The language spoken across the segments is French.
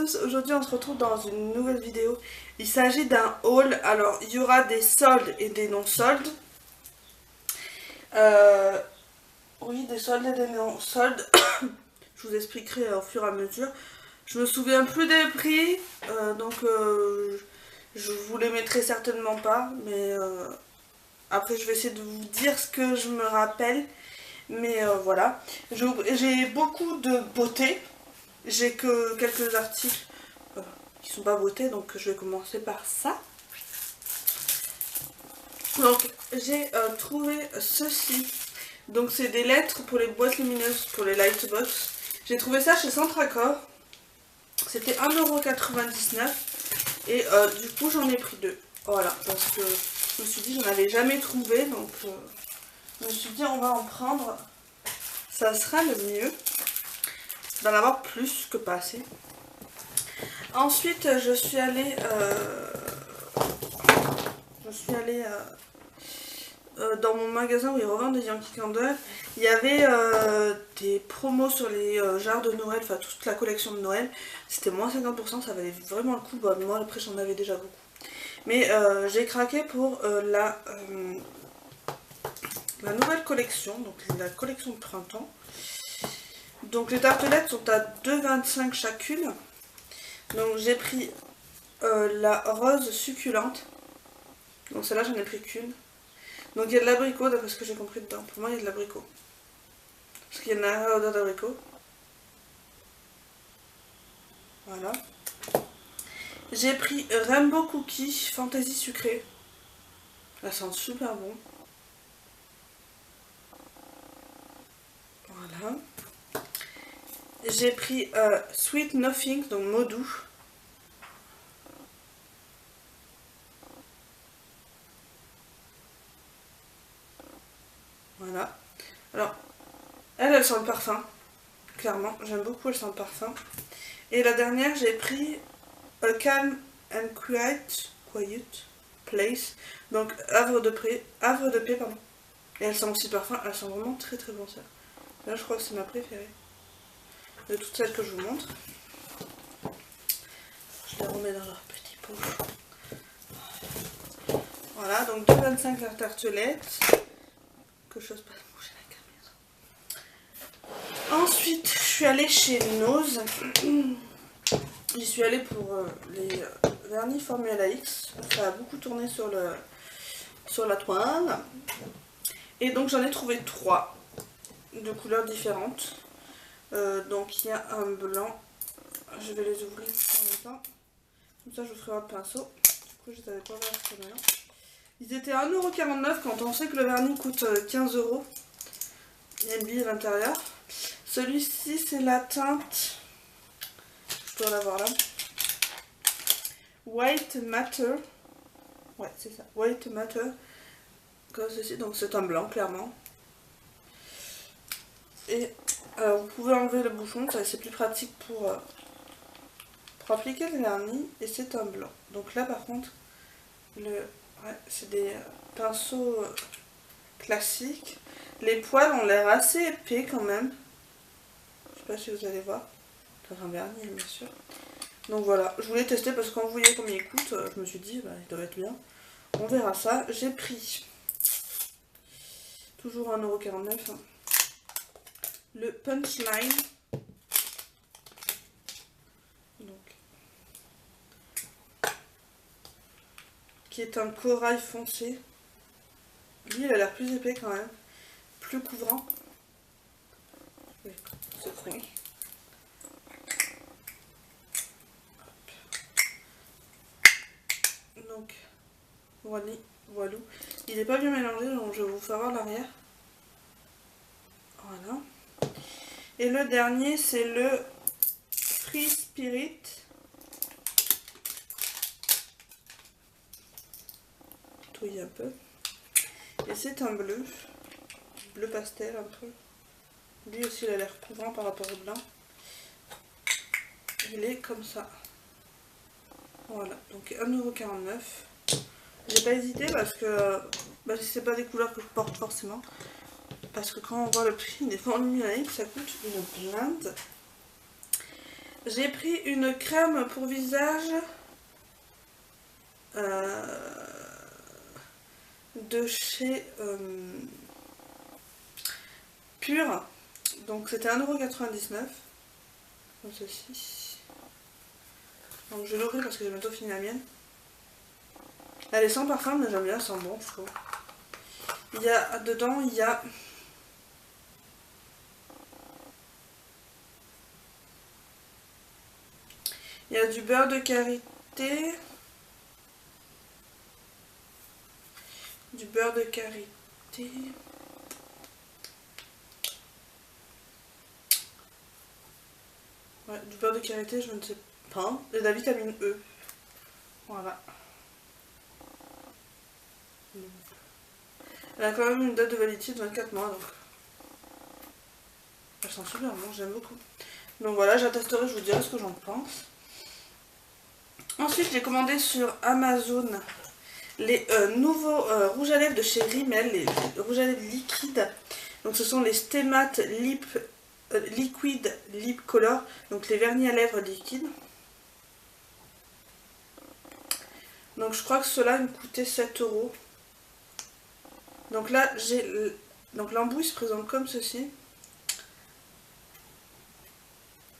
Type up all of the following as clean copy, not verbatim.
tous, aujourd'hui on se retrouve dans une nouvelle vidéo. Il s'agit d'un haul, alors il y aura des soldes et des non-soldes. Oui, des soldes et des non-soldes. Je vous expliquerai au fur et à mesure. Je me souviens plus des prix, donc je vous les mettrai certainement pas, mais après je vais essayer de vous dire ce que je me rappelle. Mais voilà, j'ai beaucoup de beauté. J'ai que quelques articles qui sont pas beautés, donc je vais commencer par ça. Donc j'ai trouvé ceci. Donc c'est des lettres pour les boîtes lumineuses, pour les lightbox. J'ai trouvé ça chez Centracor. C'était 1,99 € et du coup j'en ai pris deux. Voilà, parce que je me suis dit je n'en avais jamais trouvé, donc je me suis dit on va en prendre. Ça sera le mieux d'en avoir plus que pas assez. Ensuite, je suis allée dans mon magasin où ils revendent des Yankee Candle. Il y avait des promos sur les jarres de Noël, enfin toute la collection de Noël. C'était moins 50%, ça valait vraiment le coup. Bon, moi après j'en avais déjà beaucoup. Mais j'ai craqué pour la nouvelle collection, donc la collection de printemps. Donc les tartelettes sont à 2,25 € chacune. Donc j'ai pris la rose succulente. Donc celle-là j'en ai pris qu'une. Donc il y a de l'abricot d'après ce que j'ai compris dedans. Pour moi il y a de l'abricot. Parce qu'il y en a un odeur d'abricot. Voilà. J'ai pris Rainbow Cookie Fantasy sucré. Ça sent super bon. Voilà. J'ai pris Sweet Nothing, donc mot doux. Voilà. Alors, elle sent le parfum. Clairement, j'aime beaucoup, elle sent le parfum. Et la dernière, j'ai pris A Calm and Quiet Place. Donc, Havre de paix, pardon. Et elle sent aussi le parfum, elle sent vraiment très très bon ça. Là, je crois que c'est ma préférée. De toutes celles que je vous montre. Je les remets dans leur petit pot. Voilà, donc 2,25 € la tartelette. Que chose pas bouger la caméra. Ensuite, je suis allée chez Nose. J'y suis allée pour les vernis Formula X. Ça a beaucoup tourné sur la toile. Et donc j'en ai trouvé 3 de couleurs différentes. Donc il y a un blanc. Je vais les ouvrir en même temps. Comme ça je vous ferai un pinceau. Du coup je les avais pas ouverts jusqu'à maintenant. Ils étaient à 1,49 € quand on sait que le vernis coûte 15 €. Il y a une bille à l'intérieur. Celui-ci c'est la teinte. Je dois l'avoir là. White Matter. Ouais c'est ça. White Matter. Comme ceci. Donc c'est un blanc clairement. Et vous pouvez enlever le bouchon, c'est plus pratique pour appliquer le vernis, et c'est un blanc. Donc là par contre, c'est des pinceaux classiques. Les poils ont l'air assez épais quand même. Je sais pas si vous allez voir. C'est un vernis bien sûr. Donc voilà, je voulais tester parce que quand vous voyez combien il coûte, je me suis dit bah, il doit être bien. On verra ça. J'ai pris toujours 1,49 €. Le Punchline. Donc, qui est un corail foncé. Lui, il a l'air plus épais quand même. Plus couvrant. Ce fruit. Donc, voilà. Il n'est pas bien mélangé, donc je vais vous faire voir l'arrière. Voilà. Et le dernier, c'est le Free Spirit. Touille un peu. Et c'est un bleu. Bleu pastel un peu. Lui aussi, il a l'air couvrant par rapport au blanc. Il est comme ça. Voilà. Donc 1,49 €. J'ai pas hésité parce que c'est pas des couleurs que je porte forcément. Parce que quand on voit le prix des formules, ça coûte une blinde. J'ai pris une crème pour visage de chez Pure. Donc c'était 1,99 €. Comme ceci. Donc je vais l'ouvrir parce que j'ai bientôt fini la mienne. Elle est sans parfum mais j'aime bien, elle sent bon je trouve. Il y a dedans, il y a du beurre de karité. Du beurre de karité. Ouais, du beurre de karité, je ne sais pas. Et de la vitamine E. Voilà. Elle a quand même une date de validité de 24 mois, donc elle sent super bon, j'aime beaucoup. Donc voilà, j'attesterai, je vous dirai ce que j'en pense. Ensuite, j'ai commandé sur Amazon les nouveaux rouges à lèvres de chez Rimmel, les rouges à lèvres liquides. Donc ce sont les Stemat Liquid Lip Color, donc les vernis à lèvres liquides. Donc je crois que cela me coûtait 7 €. Donc là, donc l'embout se présente comme ceci.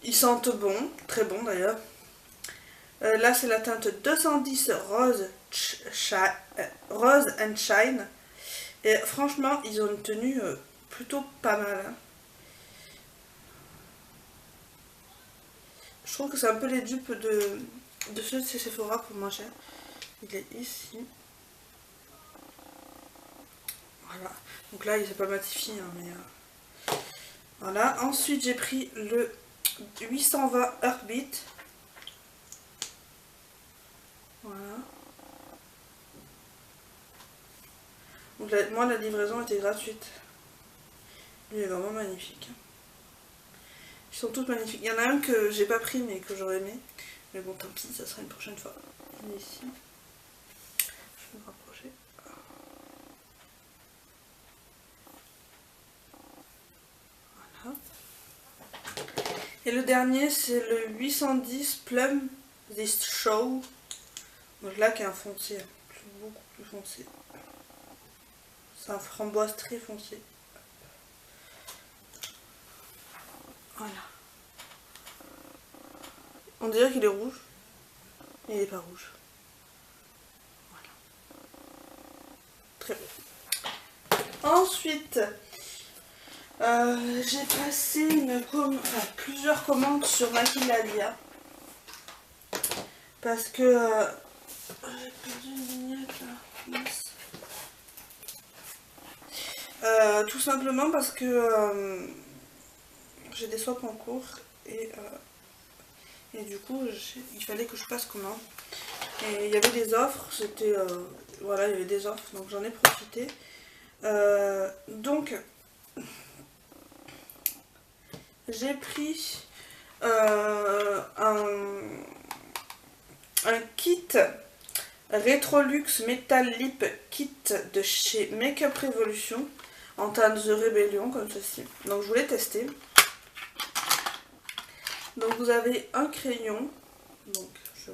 Ils sentent bon, très bon d'ailleurs. Là c'est la teinte 210 Rose and Shine. Et franchement, ils ont une tenue plutôt pas mal. Hein. Je trouve que c'est un peu les dupes de ceux de chez Sephora pour moins cher. Il est ici. Voilà. Donc là, il s'est pas matifié, hein, mais voilà. Ensuite, j'ai pris le 820 Heartbeat. Voilà. Donc moi, la livraison était gratuite. Lui est vraiment magnifique. Ils sont toutes magnifiques. Il y en a un que j'ai pas pris, mais que j'aurais aimé. Mais bon, tant pis, ça sera une prochaine fois. Il est ici. Je vais me rapprocher. Voilà. Et le dernier, c'est le 810 Plum This Show. Donc là, qui est un foncé, beaucoup plus foncé. C'est un framboise très foncé. Voilà. On dirait qu'il est rouge, mais il n'est pas rouge. Voilà. Très beau. Ensuite, j'ai passé plusieurs commandes sur Maquillalia. Parce que j'ai perdu une vignette là. Tout simplement parce que j'ai des swaps en cours et du coup il fallait que je passe commande. Et il y avait des offres, c'était voilà, il y avait des offres, donc j'en ai profité. Donc j'ai pris un kit Retrolux Metal Lip Kit de chez Makeup Revolution en teinte The Rebellion comme ceci. Donc je voulais tester. Donc vous avez un crayon. Donc je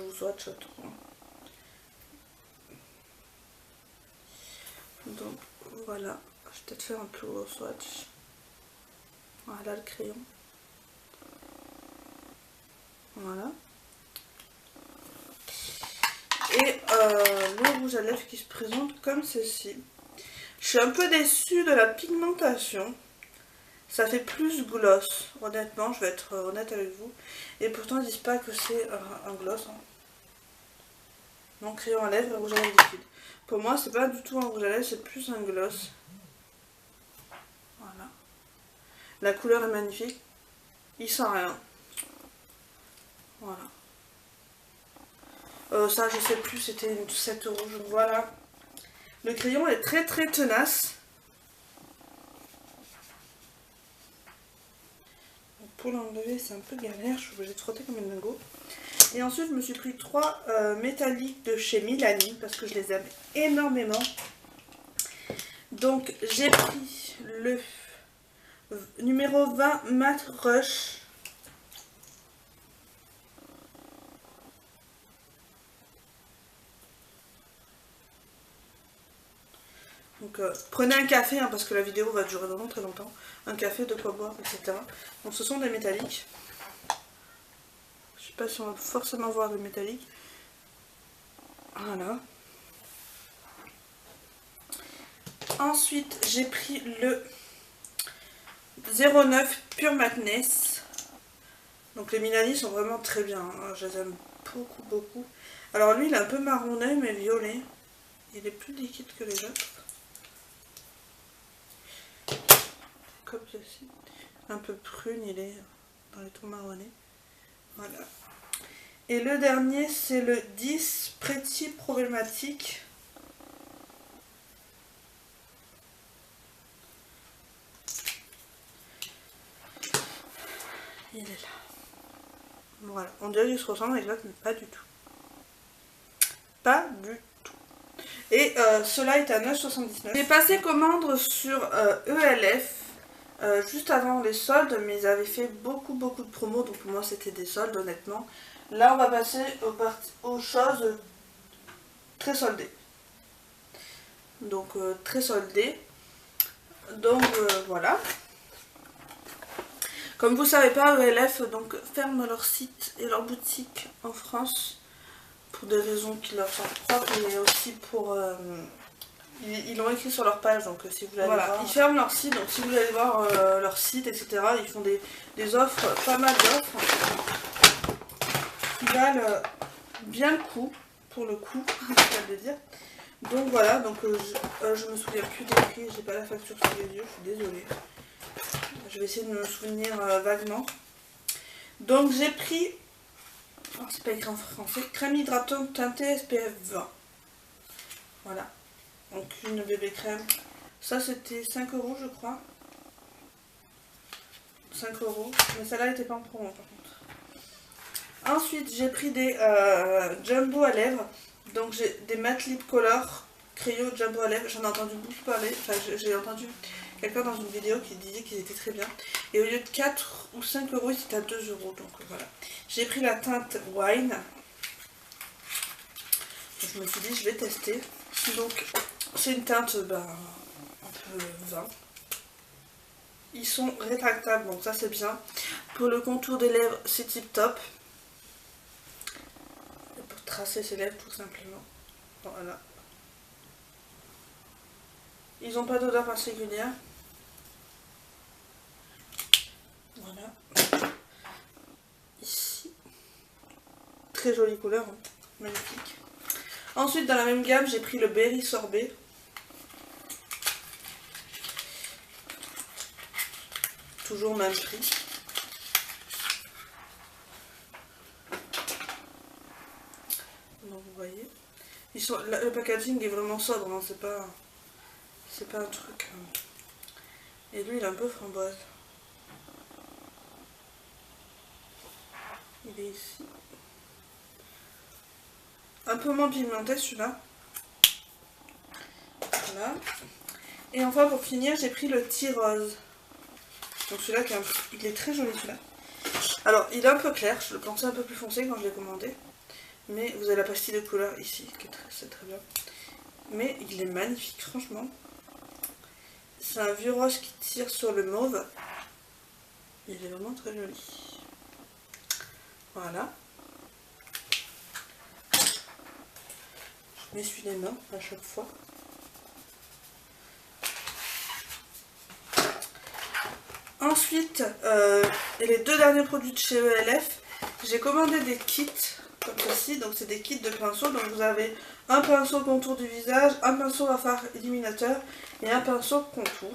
vous swatch. Donc voilà. Je vais peut-être faire un plus gros swatch. Voilà le crayon. Voilà. Et le rouge à lèvres qui se présente comme ceci. Je suis un peu déçue de la pigmentation. Ça fait plus gloss, honnêtement, je vais être honnête avec vous. Et pourtant, ils disent pas que c'est un gloss. Hein. Non, crayon à lèvres et rouge à lèvres liquide. Pour moi, c'est pas du tout un rouge à lèvres, c'est plus un gloss. Voilà. La couleur est magnifique. Il sent rien. Voilà. Ça, je sais plus, c'était 7 €. Voilà. Le crayon est très très tenace. Pour l'enlever, c'est un peu galère, je suis obligée de frotter comme une dingo. Et ensuite, je me suis pris 3 métalliques de chez Milani parce que je les aime énormément. Donc, j'ai pris le numéro 20 Matte Rush. Donc prenez un café, hein, parce que la vidéo va durer vraiment très longtemps. Un café, de quoi boire, etc. Donc ce sont des métalliques. Je sais pas si on va forcément voir des métalliques. Voilà. Ensuite, j'ai pris le 09 Pure Madness. Donc les Milani sont vraiment très bien, hein. Je les aime beaucoup, beaucoup. Alors lui, il est un peu marronné, mais violet. Il est plus liquide que les autres. Comme ceci. Un peu prune, il est dans les tons marronnés. Voilà. Et le dernier, c'est le 10 Pretty Problématique. Il est là. Voilà. On dirait qu'il se ressemble avec l'autre, mais pas du tout. Pas du tout. Et cela est à 9,79. J'ai passé commande sur ELF juste avant les soldes, mais ils avaient fait beaucoup de promos, donc pour moi c'était des soldes honnêtement. Là on va passer aux choses très soldées. Donc très soldées. Donc voilà. Comme vous savez pas, ELF donc ferme leur site et leur boutique en France pour des raisons qui leur sont propres, mais aussi pour ils l'ont écrit sur leur page, donc si vous voulez aller voir. Ils ferment leur site, donc si vous voulez aller voir leur site, etc., ils font des offres, pas mal d'offres qui valent bien le coup, pour le coup, c'est pas de le dire. Donc voilà, donc je me souviens plus des prix, j'ai pas la facture sur les yeux, je suis désolée. Je vais essayer de me souvenir vaguement. Donc j'ai pris, c'est pas écrit en français, crème hydratante teintée SPF 20. Voilà. Donc une bébé crème. Ça c'était 5 € je crois. 5 €. Mais celle-là n'était pas en promo par contre. Ensuite j'ai pris des jumbo à lèvres. Donc j'ai des matte lip color Cryo jumbo à lèvres. J'en ai entendu beaucoup parler. Enfin j'ai entendu quelqu'un dans une vidéo qui disait qu'ils étaient très bien. Et au lieu de 4 ou 5 €, c'était à 2 €. Donc voilà. J'ai pris la teinte Wine. Je me suis dit je vais tester. Donc c'est une teinte un peu vin. Ils sont rétractables, donc ça c'est bien. Pour le contour des lèvres, c'est tip top. Et pour tracer ses lèvres tout simplement. Voilà. Ils n'ont pas d'odeur particulière. Voilà. Ici. Très jolie couleur, hein. Magnifique. Ensuite, dans la même gamme, j'ai pris le Berry Sorbet. Toujours même prix. Donc vous voyez. Le packaging est vraiment sobre, hein. C'est pas un truc. Et lui, il est un peu framboise. Il est ici. Un peu moins pigmenté celui-là. Voilà. Et enfin pour finir j'ai pris le Tea Rose. Donc celui-là il est très joli celui-là. Alors il est un peu clair, je le pensais un peu plus foncé quand je l'ai commandé. Mais vous avez la pastille de couleur ici, qui c'est très bien. Mais il est magnifique franchement. C'est un vieux rose qui tire sur le mauve. Il est vraiment très joli. Voilà. Je m'essuie les mains à chaque fois. Ensuite, les deux derniers produits de chez ELF, j'ai commandé des kits comme ceci. Donc c'est des kits de pinceaux. Donc vous avez un pinceau contour du visage, un pinceau à fard illuminateur et un pinceau contour.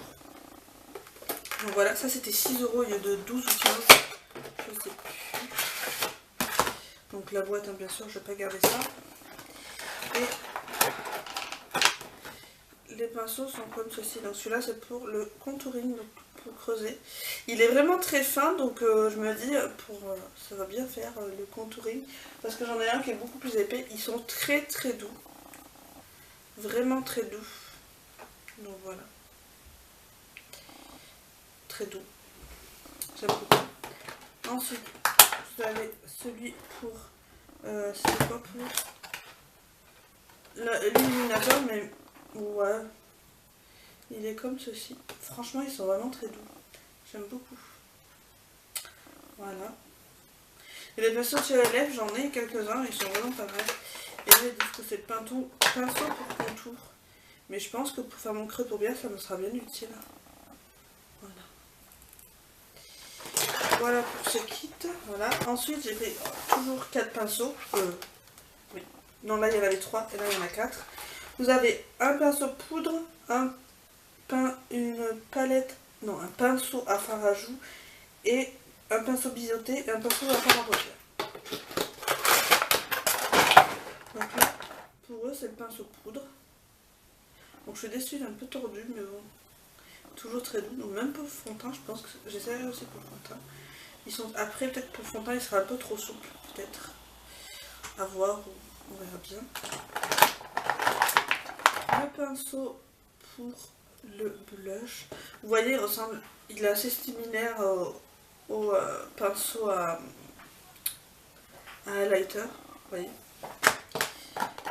Donc voilà, ça c'était 6 € au lieu de 12 ou 15. Je sais plus. Donc la boîte, hein, bien sûr, je ne vais pas garder ça. Et les pinceaux sont comme ceci. Donc celui-là c'est pour le contouring, donc pour creuser. Il est vraiment très fin, donc je me dis ça va bien faire le contouring. Parce que j'en ai un qui est beaucoup plus épais. Ils sont très doux. Vraiment très doux. Donc voilà. Très doux. J'aime beaucoup. Ensuite, vous avez celui pour... c'est quoi pour... l'illuminateur, mais... Ouais. Il est comme ceci. Franchement, ils sont vraiment très doux. J'aime beaucoup. Voilà. Et les pinceaux sur les lèvres, j'en ai quelques-uns, ils sont vraiment pas mal. Et là, ils disent que c'est le pinceau pour contour. Mais je pense que pour faire mon creux paupière, ça me sera bien utile. Voilà. Voilà pour ce kit. Voilà. Ensuite, j'ai pris toujours 4 pinceaux. Oui. Non, là, il y en avait 3 et là, il y en a 4. Vous avez un pinceau poudre, une palette, non, un pinceau à fard à joues et un pinceau biseauté et un pinceau à fard à paupières. Donc là, pour eux, c'est le pinceau poudre. Donc je suis déçue, il est un peu tordu, mais bon, toujours très doux. Donc même pour le fond de teint, je pense que j'essaierai aussi pour le fond de teint. Ils sont après, peut-être pour le fond de teint, il sera un peu trop souple, peut-être. À voir, on verra bien. Le pinceau pour le blush. Vous voyez, il est assez similaire au pinceau à highlighter. Vous voyez.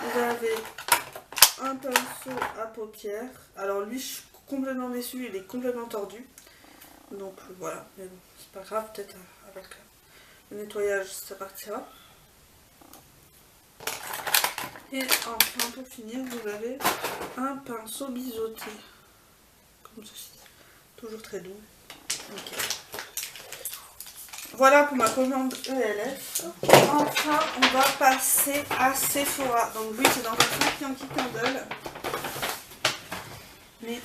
Vous avez un pinceau à paupières. Alors lui, je suis complètement déçue, il est complètement tordu. Donc voilà, mais bon, c'est pas grave, peut-être avec le nettoyage, ça partira. Et enfin, pour finir, vous avez un pinceau biseauté. Comme ceci. Toujours très doux. Nickel. Voilà pour ma commande ELF. Enfin, on va passer à Sephora. Donc oui, c'est dans un sac Yankee Candle. Mais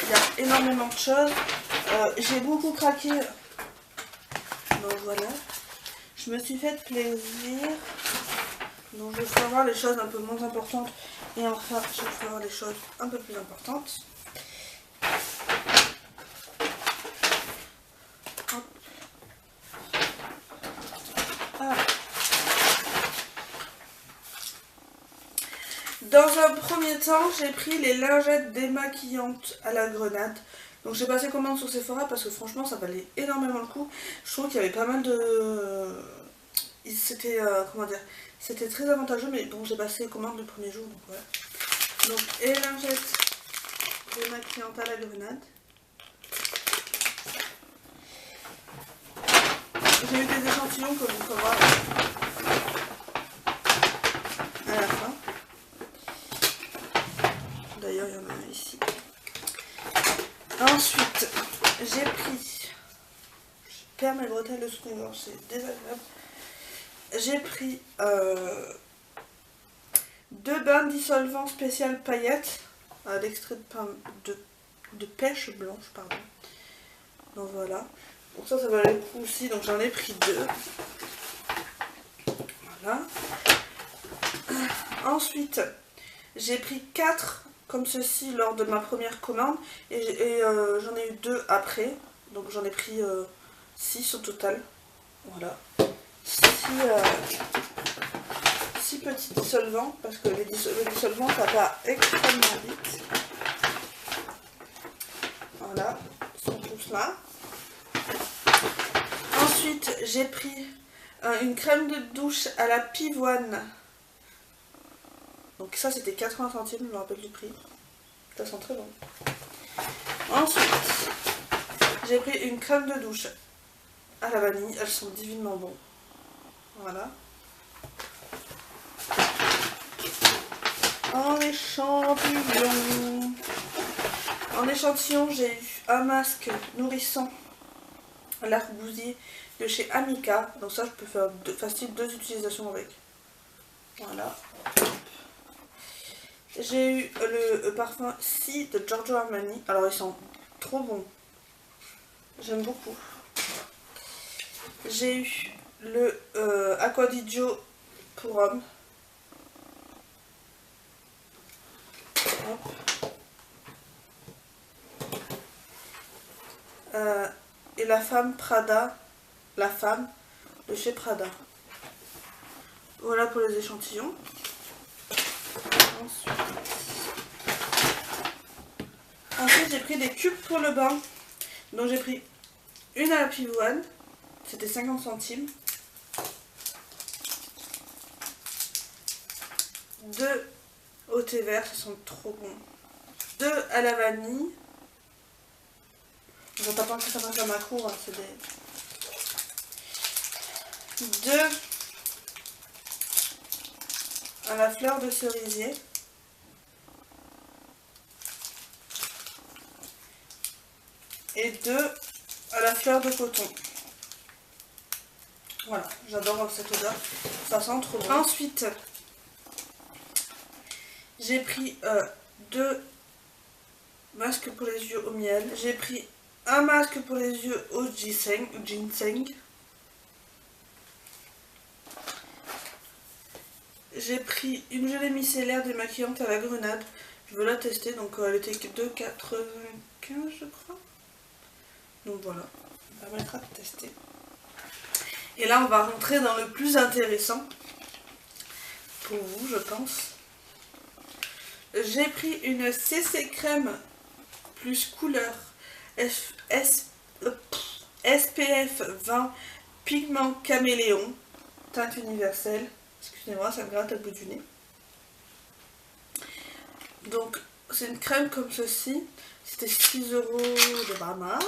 il y a énormément de choses. J'ai beaucoup craqué. Donc voilà. Je me suis fait plaisir. Donc je vais faire voir les choses un peu moins importantes. Et enfin, je vais faire voir les choses un peu plus importantes. Dans un premier temps, j'ai pris les lingettes démaquillantes à la grenade. Donc j'ai passé commande sur Sephora parce que franchement ça valait énormément le coup. Je trouve qu'il y avait pas mal de... C'était comment dire, c'était très avantageux, mais bon, j'ai passé commande le premier jour, donc voilà. Donc les lingettes démaquillantes à la grenade. J'ai eu des échantillons comme vous pouvez voir à la fin. D'ailleurs, il y en a un ici. Ensuite, j'ai pris... Je perds mes bretelles de soutien-gorge, c'est désagréable. J'ai pris 2 bains dissolvants spécial paillettes à l'extrait de pêche blanche, pardon. Donc voilà. Donc ça valait le coup aussi, donc j'en ai pris 2. Voilà. Ensuite, j'ai pris 4 comme ceci lors de ma première commande et j'en ai eu 2 après. Donc j'en ai pris 6 au total. Voilà. 6 petits dissolvants parce que le dissolvant ça va extrêmement vite. Voilà, ils sont tous là. Ensuite, j'ai pris une crème de douche à la pivoine. Donc ça c'était 80 centimes, je me rappelle du prix. Ça sent très bon. Ensuite, j'ai pris une crème de douche à la vanille. Elles sont divinement bonnes. Voilà. En échantillon, j'ai eu un masque nourrissant à l'argousier de chez Amica. Donc ça, je peux faire facile 2 utilisations avec. Voilà. J'ai eu le parfum Si de Giorgio Armani. Alors, ils sont trop bons. J'aime beaucoup. J'ai eu le Acqua di Gio pour homme. Et la femme Prada, la femme de chez Prada. Voilà pour les échantillons. Ensuite j'ai pris des cubes pour le bain. Donc j'ai pris une à la pivoine, c'était 50 centimes. 2 au thé vert, ce sont trop bons. 2 à la vanille. Je ne vais pas que ça fasse un macro, hein, c'est des... 2 à la fleur de cerisier. Et 2 à la fleur de coton. Voilà, j'adore cette odeur, ça sent trop bon. Ensuite, j'ai pris 2 masques pour les yeux au miel. J'ai pris un masque pour les yeux au ginseng. J'ai pris une gelée micellaire démaquillante à la grenade. Je veux la tester, donc elle était 2,95 je crois. Donc voilà, ça permettra de tester. Et là on va rentrer dans le plus intéressant pour vous, je pense. J'ai pris une CC crème plus couleur SPF 20 pigment caméléon, teinte universelle. Excusez-moi, ça me gratte au bout du nez. Donc c'est une crème comme ceci. C'était 6 € de Brahma.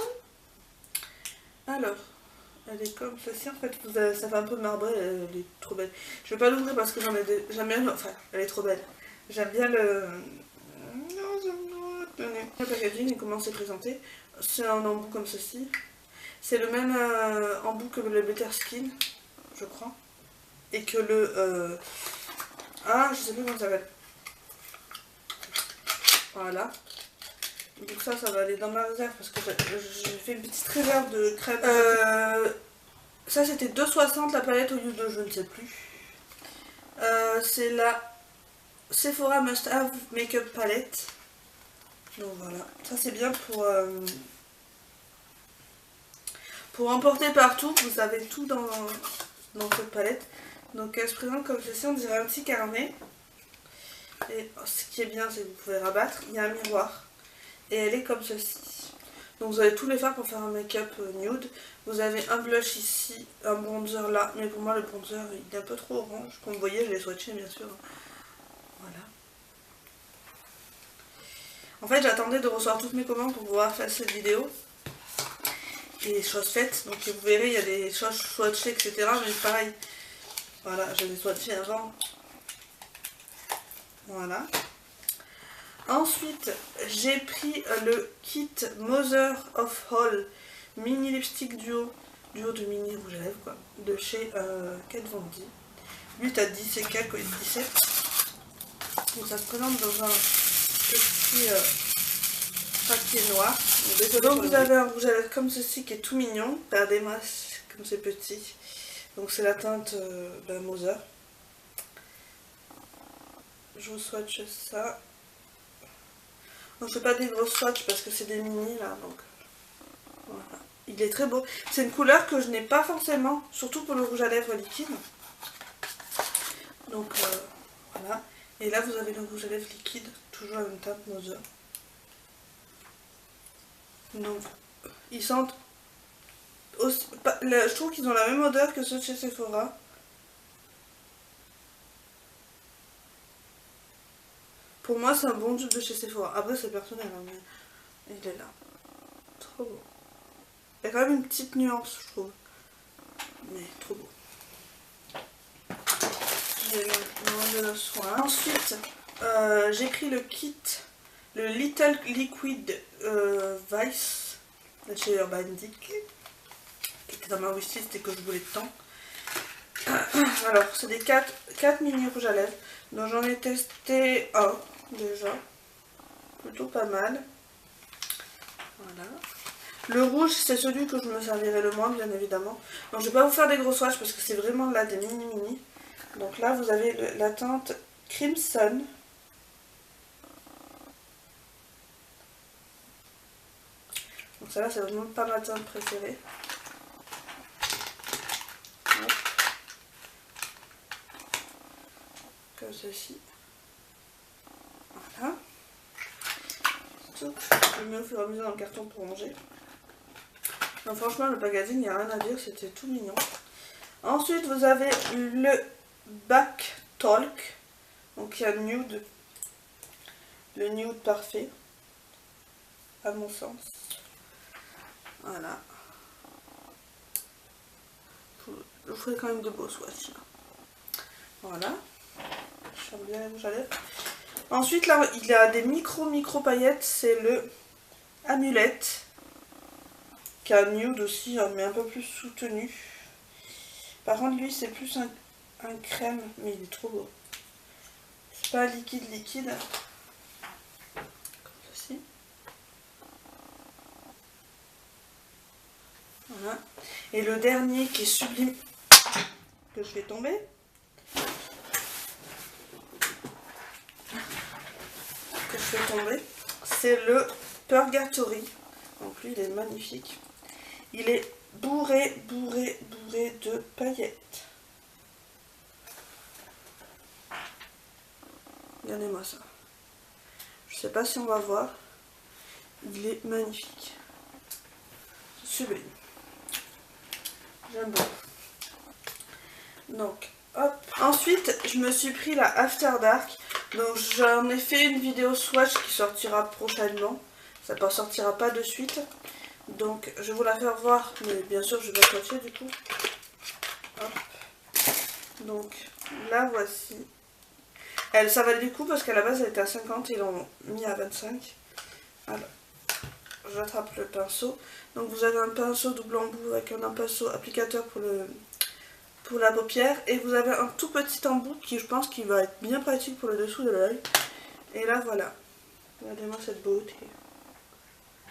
Alors, elle est comme ceci en fait. Ça fait un peu marbré, elle est trop belle. Je vais pas l'ouvrir parce que j'aime bien. Enfin, elle est trop belle. J'aime bien le packaging et comment c'est présenté. C'est un embout comme ceci. C'est le même embout que le Better Skin, je crois. Et que le... je sais plus comment ça s'appelle. Voilà. Donc ça va aller dans ma réserve parce que j'ai fait une petite réserve de crème. Ça c'était 2,60 la palette au lieu de je ne sais plus. C'est la Sephora Must Have Makeup Palette. Donc voilà, ça c'est bien pour emporter partout. Vous avez tout dans cette palette. Donc elle se présente comme ceci, on dirait un petit carnet. Et ce qui est bien, c'est que vous pouvez rabattre. Il y a un miroir. Et elle est comme ceci. Donc vous avez tous les fards pour faire un make-up nude. Vous avez un blush ici, un bronzer là. Mais pour moi le bronzer il est un peu trop orange. Comme vous voyez, je l'ai swatché bien sûr. Voilà. En fait j'attendais de recevoir toutes mes commandes pour pouvoir faire cette vidéo. Et chose faite. Donc vous verrez, il y a des choses swatchées, etc. Mais pareil. Voilà, je les ai swatchées avant. Voilà. Ensuite, j'ai pris le kit Mother of All mini lipstick duo de mini rouge à lèvres quoi, de chez Kat Von D. 8 à 10 et quelques 17. Donc ça se présente dans un petit papier noir. Donc vous avez un rouge à lèvres comme ceci qui est tout mignon. Regardez-moi comme c'est petit. Donc c'est la teinte Mother. Je vous swatch ça. Je ne fais pas des gros swatchs parce que c'est des mini là, donc voilà. Il est très beau. C'est une couleur que je n'ai pas forcément, surtout pour le rouge à lèvres liquide. Donc voilà. Et là vous avez le rouge à lèvres liquide, toujours à une teinte Mother. Donc ils sentent aussi, je trouve qu'ils ont la même odeur que ceux de chez Sephora. Pour moi, c'est un bon dupe de chez Sephora. Après, c'est personnel, hein, mais il est là. Trop beau. Il y a quand même une petite nuance, je trouve. Mais trop beau. J'ai mangé le soin. Ensuite, j'ai pris le kit, le Little Liquid Vice de chez Urban Decay, qui était dans ma wishlist et que je voulais tant. Alors, c'est des 4 mini rouges à lèvres. Donc, j'en ai testé un. Déjà, plutôt pas mal. Voilà. Le rouge, c'est celui que je me servirai le moins, bien évidemment. Donc, je vais pas vous faire des gros swatchs parce que c'est vraiment là des mini. Donc là, vous avez la teinte Crimson. Donc, celle-là, c'est vraiment pas ma teinte préférée. Hop. Comme ceci. Voilà. Je le mets au fur et à mesure dans le carton pour ranger. Donc franchement le packaging, il n'y a rien à dire, c'était tout mignon. Ensuite vous avez le Back Talk. Donc il y a le nude parfait. à mon sens. Voilà. Je vous ferai quand même de beaux swatchs. Voilà. Je ferme bien les rouges à lèvres. Ensuite, là, il y a des micro paillettes. C'est le Amulette. Qui a un nude aussi, mais un peu plus soutenu. Par contre, lui, c'est plus un crème. Mais il est trop beau. C'est pas liquide. Comme ceci. Voilà. Et le dernier qui est sublime, que je fais tomber. C'est le Purgatory. Donc lui, il est magnifique. Il est bourré de paillettes. Regardez-moi ça. Je sais pas si on va voir. Il est magnifique. Sublime. J'aime beaucoup. Donc, hop. Ensuite, je me suis pris la After Dark. Donc, j'en ai fait une vidéo swatch qui sortira prochainement. Ça ne sortira pas de suite. Donc, je vais vous la faire voir. Mais bien sûr, je vais swatcher du coup. Hop. Donc, la voici. Ça valait du coup parce qu'à la base, elle était à 50. Ils l'ont mis à 25. Alors, j'attrape le pinceau. Donc, vous avez un pinceau double embout avec un pinceau applicateur pour la paupière, et vous avez un tout petit embout qui, je pense, qui va être bien pratique pour le dessous de l'œil. Et là, voilà. Regardez-moi cette beauté.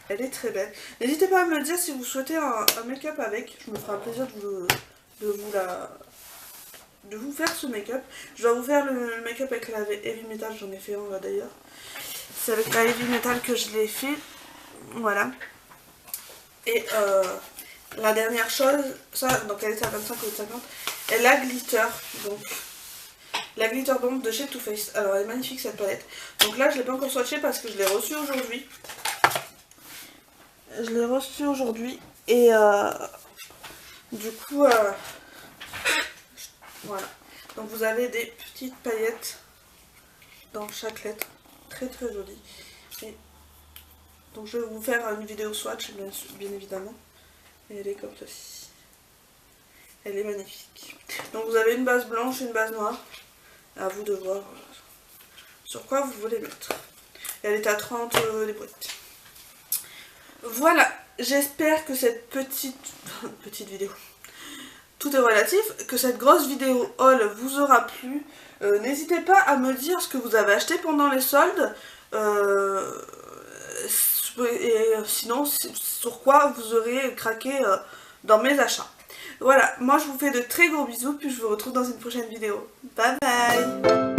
Elle est très belle. N'hésitez pas à me dire si vous souhaitez un make-up avec. Je me ferai un plaisir de vous faire ce make-up. Je vais vous faire le make-up avec la Heavy Metal. J'en ai fait un là d'ailleurs. C'est avec la Heavy Metal que je l'ai fait. Voilà. Et la dernière chose, ça, donc elle est à 25 ou 50, est la glitter, donc la glitter bomb de chez Too Faced. Alors elle est magnifique cette palette. Donc là je l'ai pas encore swatchée parce que je l'ai reçue aujourd'hui. Et du coup voilà. Donc vous avez des petites paillettes dans chaque lettre, très jolies. Et donc je vais vous faire une vidéo swatch bien évidemment. Et elle est comme ceci. Elle est magnifique. Donc vous avez une base blanche et une base noire. À vous de voir sur quoi vous voulez mettre. Et elle est à 30 les boîtes. Voilà. J'espère que cette petite vidéo, tout est relatif, que cette grosse vidéo haul vous aura plu. N'hésitez pas à me dire ce que vous avez acheté pendant les soldes. Et sinon, sur quoi vous aurez craqué dans mes achats. Voilà, moi je vous fais de très gros bisous, puis je vous retrouve dans une prochaine vidéo. Bye bye!